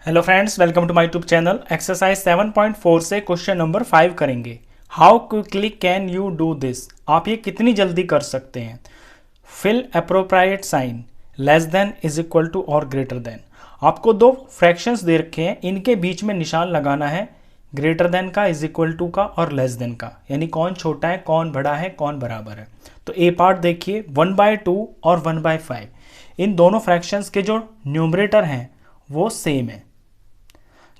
Hello friends, welcome to my YouTube channel. Exercise 7.4 से question number 5 करेंगे। How quickly can you do this? आप ये कितनी जल्दी कर सकते हैं? Fill appropriate sign, less than, is equal to और ग्रेटर देन। आपको दो फ्रैक्शंस दे रखे हैं, इनके बीच में निशान लगाना है ग्रेटर देन का, इज इक्वल टू का और लेस देन का, यानी कौन छोटा है, कौन बड़ा है, कौन बराबर है। तो ए पार्ट देखिए, 1/2 और 1/5, इन दोनों फ्रैक्शंस के जो न्यूमरेटर हैं वो सेम है।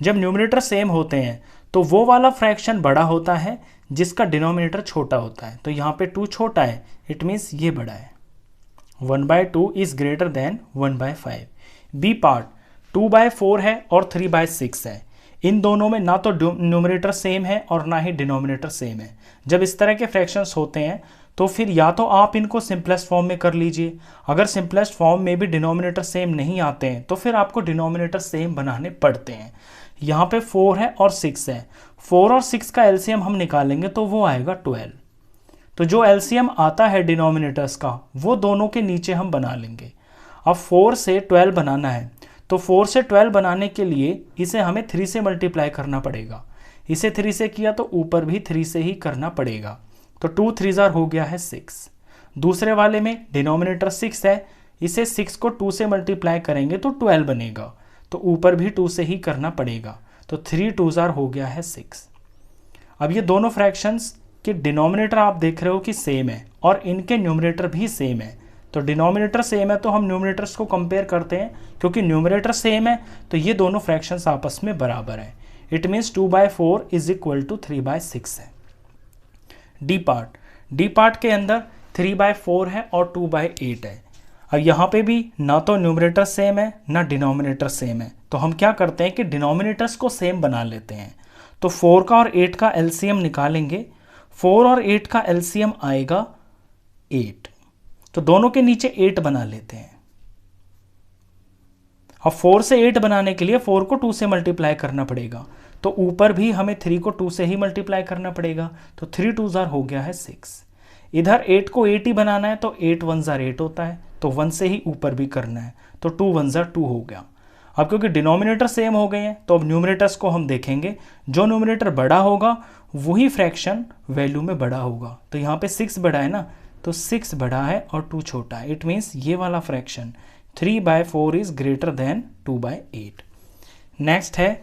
जब न्यूमरेटर सेम होते हैं तो वो वाला फ्रैक्शन बड़ा होता है जिसका डिनोमिनेटर छोटा होता है। तो यहाँ पे 2 छोटा है, इट मीन्स ये बड़ा है। 1/2 is greater than 1/5। B part 2/4 है और 3/6 है। इन दोनों में ना तो न्यूमरेटर सेम है और ना ही डिनोमिनेटर सेम है। जब इस तरह के फ्रैक्शंस होते हैं तो फिर या तो आप इनको सिंपलेस्ट फॉर्म में कर लीजिए। अगर सिंपलेस्ट फॉर्म में भी डिनोमिनेटर सेम नहीं आते हैं तो फिर आपको डिनोमिनेटर सेम बनाने पड़ते हैं। यहाँ पे 4 है और 6 है। 4 और 6 का एलसीएम हम निकालेंगे तो वो आएगा 12। तो जो एलसीएम आता है डिनोमिनेटर्स का वो दोनों के नीचे हम बना लेंगे। अब 4 से 12 बनाना है तो 4 से 12 बनाने के लिए इसे हमें 3 से मल्टीप्लाई करना पड़ेगा। इसे 3 से किया तो ऊपर भी 3 से ही करना पड़ेगा। तो 2 3 हो गया है 6। दूसरे वाले में डिनोमिनेटर 6 है, इसे 6 को 2 से मल्टीप्लाई करेंगे तो 12 बनेगा। तो ऊपर भी 2 से ही करना पड़ेगा। तो 3 2 हो गया है 6। अब ये दोनों फ्रैक्शंस के डिनोमिनेटर आप देख रहे हो कि सेम है और इनके न्यूमरेटर भी सेम है। तो डिनोमिनेटर सेम है तो हम न्यूमरेटर्स को कंपेयर करते हैं, क्योंकि न्यूमरेटर सेम है तो ये दोनों फ्रैक्शंस आपस में बराबर है। It means 2/4 is equal to 3/6 है। डी पार्ट के अंदर 3/4 है और 2/8 है। अब यहाँ पे भी ना तो न्यूमरेटर सेम है ना डिनोमिनेटर सेम है, तो हम क्या करते हैं कि डिनोमिनेटर्स को सेम बना लेते हैं। तो 4 का और 8 का एलसीएम निकालेंगे। 4 और 8 का एलसीएम आएगा 8। तो दोनों के नीचे 8 बना लेते हैं। अब 4 से 8 बनाने के लिए 4 को 2 से मल्टीप्लाई करना पड़ेगा। तो ऊपर भी हमें 3 को 2 से ही मल्टीप्लाई करना पड़ेगा। तो 3 2 हो गया है 6। इधर 8 को 8 ही बनाना है तो 8 1 8 होता है, तो 1 से ही ऊपर भी करना है। तो 2 1 2 हो गया। अब क्योंकि डिनोमिनेटर सेम हो गए हैं तो अब न्यूमरेटर्स को हम देखेंगे। जो न्यूमरेटर बड़ा होगा वही फ्रैक्शन वैल्यू में बड़ा होगा। तो यहाँ पे 6 बड़ा है ना, तो 6 बड़ा है और 2 छोटा है। इट मीन्स ये वाला fraction 3/4 is greater then 2/8। Next है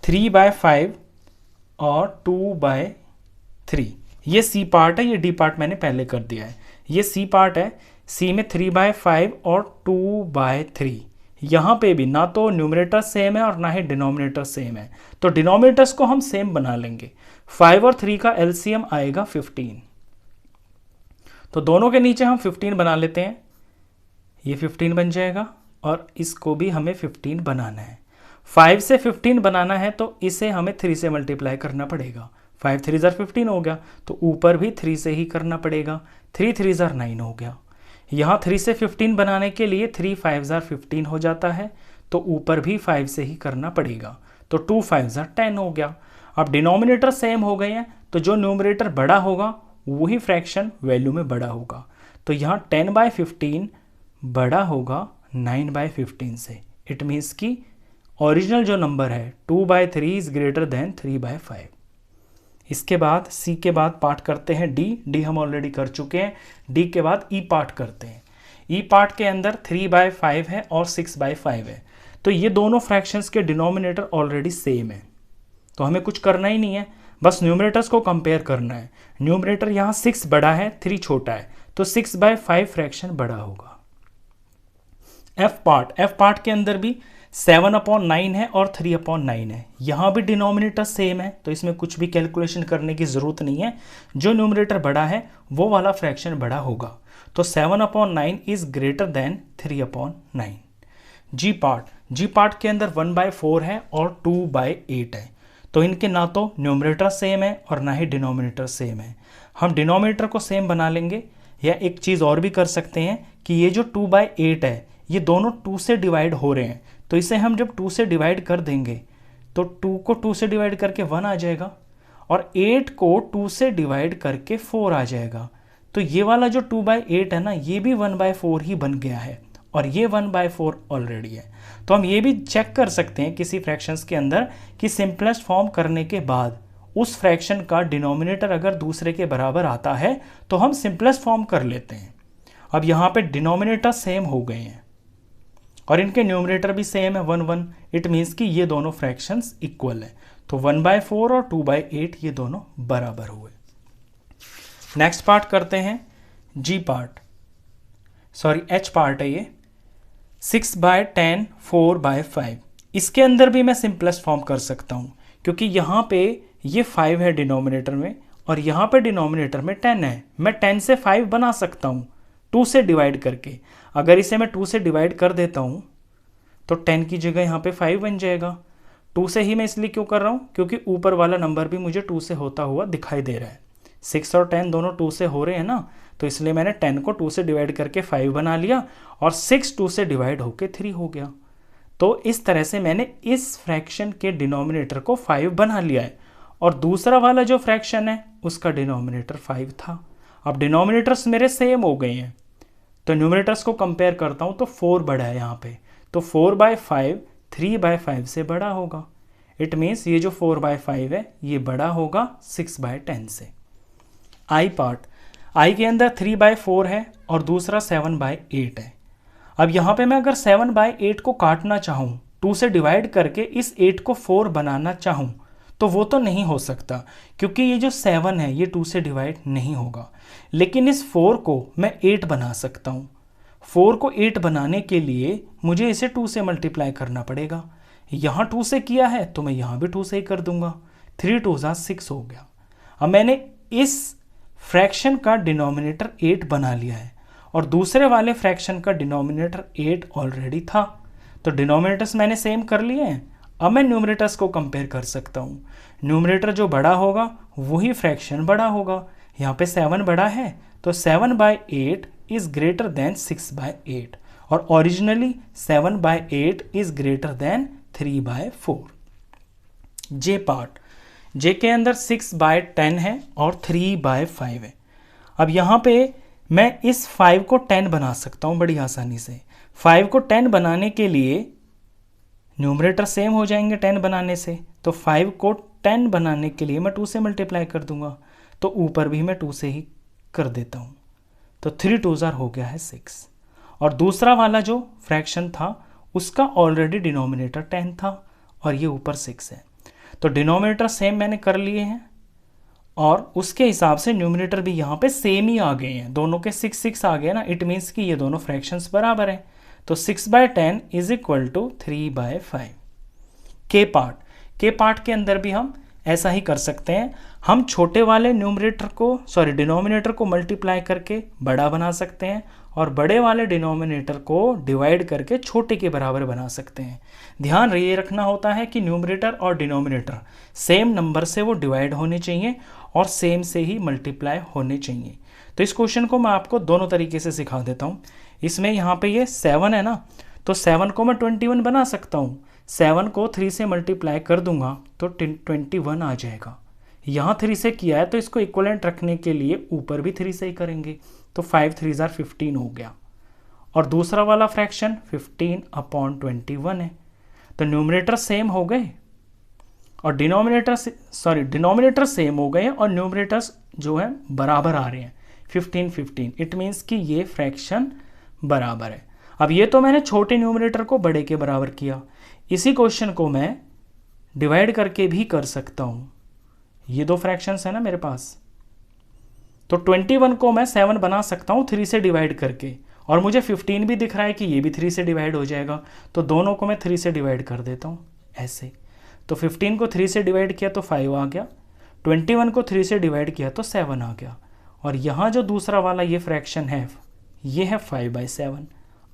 3/5 और 2/3। ये सी पार्ट है, ये डी पार्ट मैंने पहले कर दिया है। ये सी पार्ट है। सी में 3/5 और 2/3। यहाँ पे भी ना तो न्यूमरेटर सेम है और ना ही डिनोमिनेटर सेम है, तो डिनोमिनेटर्स को हम सेम बना लेंगे। 5 और 3 का एलसीएम आएगा 15। तो दोनों के नीचे हम 15 बना लेते हैं। ये 15 बन जाएगा और इसको भी हमें 15 बनाना है। 5 से 15 बनाना है तो इसे हमें 3 से मल्टीप्लाई करना पड़ेगा। 5 3 15 हो गया, तो ऊपर भी 3 से ही करना पड़ेगा। 3 3 9 हो गया। यहाँ 3 से 15 बनाने के लिए 3 5 15 हो जाता है, तो ऊपर भी 5 से ही करना पड़ेगा। तो 2 5 10 हो गया। अब डिनोमिनेटर सेम हो गए हैं तो जो न्यूमरेटर बड़ा होगा वही फ्रैक्शन वैल्यू में बड़ा होगा। तो यहाँ 10/15 बड़ा होगा 9/15 से। इट मीन्स कि ओरिजिनल जो नंबर है 2/3 इज ग्रेटर देन 3/5। इसके बाद सी के बाद पार्ट करते हैं डी हम ऑलरेडी कर चुके हैं। डी के बाद ई पार्ट करते हैं। ई पार्ट के अंदर 3/5 है और 6/5 है। तो ये दोनों फ्रैक्शंस के डिनोमिनेटर ऑलरेडी सेम है, तो हमें कुछ करना ही नहीं है, बस न्यूमरेटर्स को कंपेयर करना है। न्यूमरेटर यहाँ 6 बड़ा है, 3 छोटा है, तो 6/5 फ्रैक्शन बड़ा होगा। एफ पार्ट के अंदर भी 7/9 है और 3/9 है। यहाँ भी डिनोमिनेटर सेम है, तो इसमें कुछ भी कैलकुलेशन करने की ज़रूरत नहीं है। जो न्यूमरेटर बड़ा है वो वाला फ्रैक्शन बड़ा होगा। तो 7/9 is greater than 3/9। G part के अंदर 1/4 है और 2/8 है। तो इनके ना तो न्यूमरेटर सेम है और ना ही डिनोमिनेटर सेम है। हम डिनोमिनेटर को सेम बना लेंगे, या एक चीज़ और भी कर सकते हैं कि ये जो 2/8 है ये दोनों 2 से डिवाइड हो रहे हैं, तो इसे हम जब 2 से डिवाइड कर देंगे तो 2 को 2 से डिवाइड करके 1 आ जाएगा और 8 को 2 से डिवाइड करके 4 आ जाएगा। तो ये वाला जो 2/8 है ना, ये भी 1/4 ही बन गया है और ये 1/4 ऑलरेडी है। तो हम ये भी चेक कर सकते हैं किसी फ्रैक्शंस के अंदर कि सिंपलेस्ट फॉर्म करने के बाद उस फ्रैक्शन का डिनोमिनेटर अगर दूसरे के बराबर आता है तो हम सिंपलेस्ट फॉर्म कर लेते हैं। अब यहाँ पे डिनोमिनेटर सेम हो गए हैं और इनके न्यूमरेटर भी सेम है 1 1। इट मीन्स कि ये दोनों फ्रैक्शंस इक्वल है। तो 1/4 और 2/8 ये दोनों बराबर हुए। नेक्स्ट पार्ट करते हैं जी पार्ट, सॉरी एच पार्ट है ये। 6/10 4/5। इसके अंदर भी मैं सिंपलेस्ट फॉर्म कर सकता हूँ क्योंकि यहाँ पे ये 5 है डिनोमिनेटर में और यहाँ पे डिनोमिनेटर में 10 है। मैं 10 से 5 बना सकता हूँ 2 से डिवाइड करके। अगर इसे मैं 2 से डिवाइड कर देता हूँ तो 10 की जगह यहाँ पे 5 बन जाएगा। 2 से ही मैं इसलिए क्यों कर रहा हूँ क्योंकि ऊपर वाला नंबर भी मुझे 2 से होता हुआ दिखाई दे रहा है। 6 और 10 दोनों 2 से हो रहे हैं ना, तो इसलिए मैंने 10 को 2 से डिवाइड करके 5 बना लिया और 6 2 से डिवाइड होके 3 हो गया। तो इस तरह से मैंने इस फ्रैक्शन के डिनोमिनेटर को 5 बना लिया है और दूसरा वाला जो फ्रैक्शन है उसका डिनोमिनेटर 5 था। अब डिनोमिनेटर्स मेरे सेम हो गए हैं तो न्यूमरेटर्स को कंपेयर करता हूँ तो 4 बड़ा है यहाँ पे, तो 4/5 3/5 से बड़ा होगा। इट मीन्स ये जो 4/5 है ये बड़ा होगा 6/10 से। आई पार्ट, आई के अंदर 3/4 है और दूसरा 7/8 है। अब यहाँ पे मैं अगर 7/8 को काटना चाहूँ 2 से डिवाइड करके इस 8 को 4 बनाना चाहूँ तो वो तो नहीं हो सकता क्योंकि ये जो 7 है ये 2 से डिवाइड नहीं होगा। लेकिन इस 4 को मैं 8 बना सकता हूँ। 4 को 8 बनाने के लिए मुझे इसे 2 से मल्टीप्लाई करना पड़ेगा। यहाँ 2 से किया है तो मैं यहाँ भी 2 से ही कर दूंगा। 3 2 6 हो गया। अब मैंने इस फ्रैक्शन का डिनोमिनेटर 8 बना लिया है और दूसरे वाले फ्रैक्शन का डिनोमिनेटर 8 ऑलरेडी था। तो डिनोमिनेटर्स मैंने सेम कर लिए हैं। अब मैं न्यूमरेटर्स को कंपेयर कर सकता हूँ। न्यूमरेटर जो बड़ा होगा वही फ्रैक्शन बड़ा होगा। यहाँ पे 7 बड़ा है तो 7/8 इज ग्रेटर देन 6/8 और originally 7/8 is greater than 3/4। J part, J के अंदर 6/10 है और 3/5 है। अब यहाँ पे मैं इस 5 को 10 बना सकता हूँ बड़ी आसानी से। 5 को 10 बनाने के लिए न्यूमरेटर सेम हो जाएंगे 10 बनाने से, तो 5 को 10 बनाने के लिए मैं 2 से मल्टीप्लाई कर दूंगा तो ऊपर भी मैं 2 से ही कर देता हूँ। तो 3 2 हो गया है 6 और दूसरा वाला जो फ्रैक्शन था उसका ऑलरेडी डिनोमिनेटर 10 था और ये ऊपर 6 है। तो डिनोमिनेटर सेम मैंने कर लिए हैं और उसके हिसाब से न्यूमरेटर भी यहाँ पे सेम ही आ गए हैं। दोनों के 6 6 आ गए ना, इट मीन्स कि ये दोनों फ्रैक्शंस बराबर हैं। तो 6/10 इज इक्वल टू 3/5। के पार्ट, के पार्ट के अंदर भी हम ऐसा ही कर सकते हैं। हम छोटे वाले डिनोमिनेटर को मल्टीप्लाई करके बड़ा बना सकते हैं और बड़े वाले डिनोमिनेटर को डिवाइड करके छोटे के बराबर बना सकते हैं। ध्यान ये रखना होता है कि न्यूमरेटर और डिनोमिनेटर सेम नंबर से वो डिवाइड होने चाहिए और सेम से ही मल्टीप्लाई होने चाहिए। तो इस क्वेश्चन को मैं आपको दोनों तरीके से सिखा देता हूँ। इसमें यहाँ पे ये 7 है ना, तो 7 को मैं 21 बना सकता हूँ। 7 को 3 से मल्टीप्लाई कर दूंगा तो 21 आ जाएगा। यहाँ 3 से किया है तो इसको इक्वलेंट रखने के लिए ऊपर भी 3 से ही करेंगे तो 5 3 15 हो गया। और दूसरा वाला फ्रैक्शन 15/21 है। तो न्यूमरेटर सेम हो गए और डिनोमिनेटर सेम हो गए और न्यूमरेटर्स जो है बराबर आ रहे हैं 15 15। इट मीन्स कि ये फ्रैक्शन बराबर है। अब ये तो मैंने छोटे न्यूमरेटर को बड़े के बराबर किया। इसी क्वेश्चन को मैं डिवाइड करके भी कर सकता हूँ। ये दो फ्रैक्शंस है ना मेरे पास, तो 21 को मैं 7 बना सकता हूँ 3 से डिवाइड करके और मुझे 15 भी दिख रहा है कि ये भी 3 से डिवाइड हो जाएगा, तो दोनों को मैं 3 से डिवाइड कर देता हूँ ऐसे। तो 15 को 3 से डिवाइड किया तो 5 आ गया, 21 को 3 से डिवाइड किया तो 7 आ गया। और यहाँ जो दूसरा वाला ये फ्रैक्शन है ये है 5/7।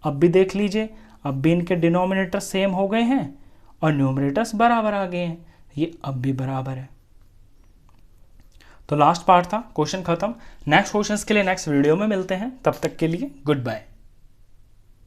अब भी देख लीजिए, अब भी इनके डिनोमिनेटर सेम हो गए हैं और न्यूमरेटर्स बराबर आ गए हैं, ये अब भी बराबर है। तो लास्ट पार्ट था, क्वेश्चन खत्म। नेक्स्ट क्वेश्चंस के लिए नेक्स्ट वीडियो में मिलते हैं, तब तक के लिए गुड बाय।